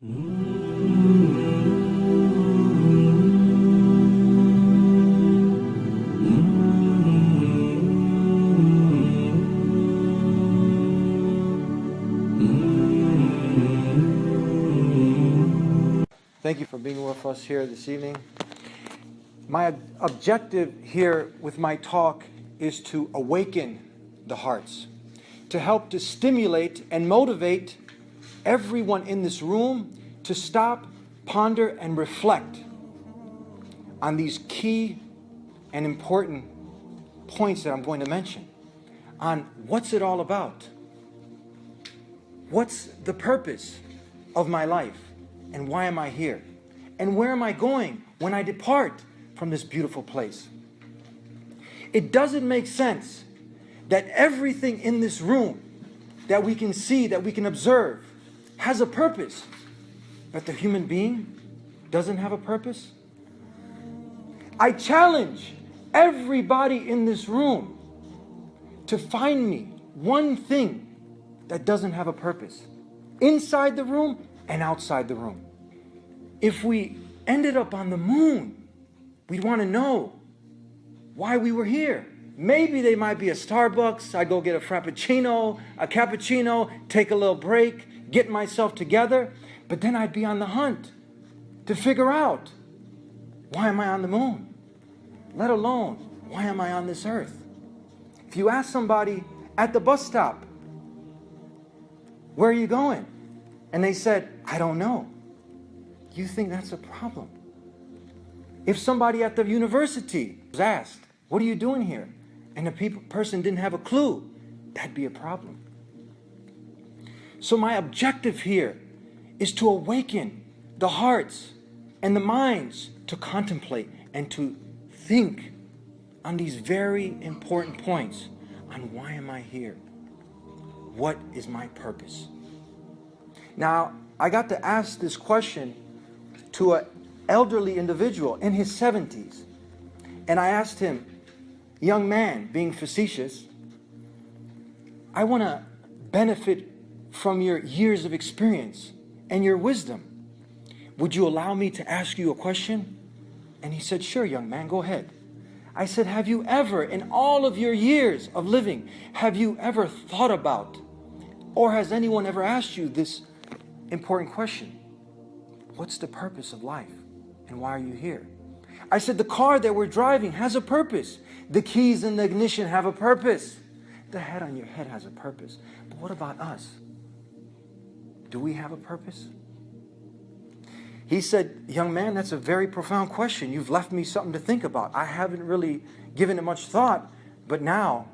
Thank you for being with us here this evening. My objective here with my talk is to awaken the hearts, to help to stimulate and motivate everyone in this room to stop, ponder, and reflect on these key and important points that I'm going to mention, on what's it all about? What's the purpose of my life? And why am I here? And where am I going when I depart from this beautiful place? It doesn't make sense that everything in this room that we can see, that we can observe, has a purpose, but the human being doesn't have a purpose. I challenge everybody in this room to find me one thing that doesn't have a purpose, inside the room and outside the room. If we ended up on the moon, we'd want to know why we were here. Maybe they might be a Starbucks, I go get a Frappuccino, a cappuccino, take a little break, get myself together, but then I'd be on the hunt to figure out, why am I on the moon? Let alone, why am I on this earth? If you ask somebody at the bus stop, where are you going? And they said, I don't know. You think that's a problem? If somebody at the university was asked, what are you doing here? And the person didn't have a clue, that'd be a problem. So my objective here is to awaken the hearts and the minds to contemplate and to think on these very important points on why am I here? What is my purpose? Now, I got to ask this question to an elderly individual in his 70s. And I asked him, young man, being facetious, I want to benefit from your years of experience and your wisdom. Would you allow me to ask you a question? And he said, sure, young man, go ahead. I said, have you ever, in all of your years of living, have you ever thought about, or has anyone ever asked you this important question? What's the purpose of life? And why are you here? I said, the car that we're driving has a purpose. The keys in the ignition have a purpose. The head on your head has a purpose. But what about us? Do we have a purpose? He said, young man, that's a very profound question. You've left me something to think about. I haven't really given it much thought, but now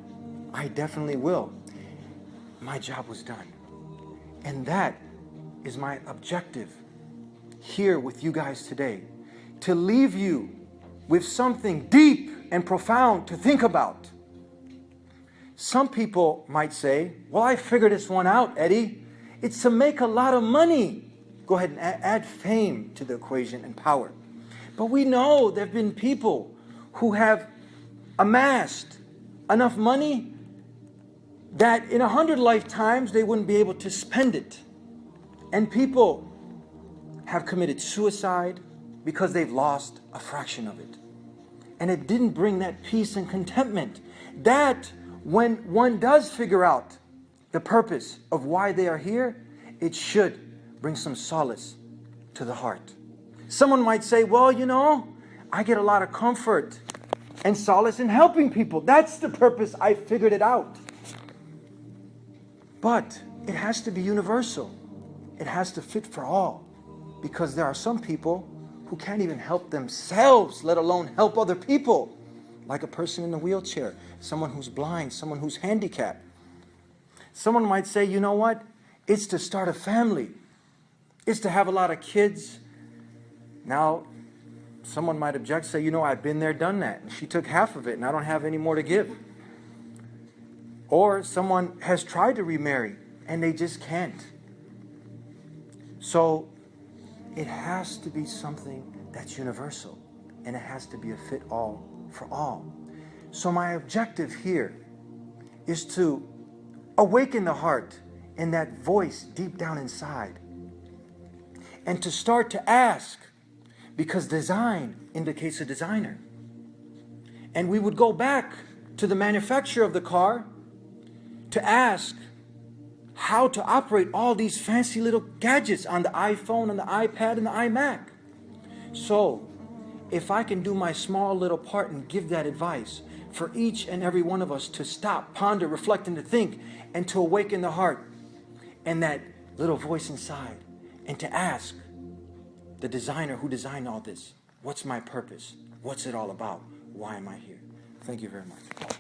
I definitely will. My job was done. And that is my objective here with you guys today, to leave you with something deep and profound to think about. Some people might say, well, I figured this one out, Eddie. It's to make a lot of money. Go ahead and add fame to the equation and power. But we know there have been people who have amassed enough money that in 100 lifetimes they wouldn't be able to spend it. And people have committed suicide because they've lost a fraction of it. And it didn't bring that peace and contentment that when one does figure out the purpose of why they are here, it should bring some solace to the heart. Someone might say, well, you know, I get a lot of comfort and solace in helping people. That's the purpose. I figured it out. But it has to be universal. It has to fit for all. Because there are some people who can't even help themselves, let alone help other people. Like a person in a wheelchair, someone who's blind, someone who's handicapped. Someone might say, you know what? It's to start a family. It's to have a lot of kids. Now, someone might object, say, you know, I've been there, done that. And she took half of it and I don't have any more to give. Or someone has tried to remarry and they just can't. So it has to be something that's universal, and it has to be a fit all for all. So my objective here is to awaken the heart and that voice deep down inside. and to start to ask, because design indicates a designer. And we would go back to the manufacturer of the car to ask how to operate all these fancy little gadgets on the iPhone and the iPad and the iMac. So, if I can do my small little part and give that advice for each and every one of us to stop, ponder, reflect, and to think, and to awaken the heart and that little voice inside, and to ask the designer who designed all this, what's my purpose? What's it all about? Why am I here? Thank you very much.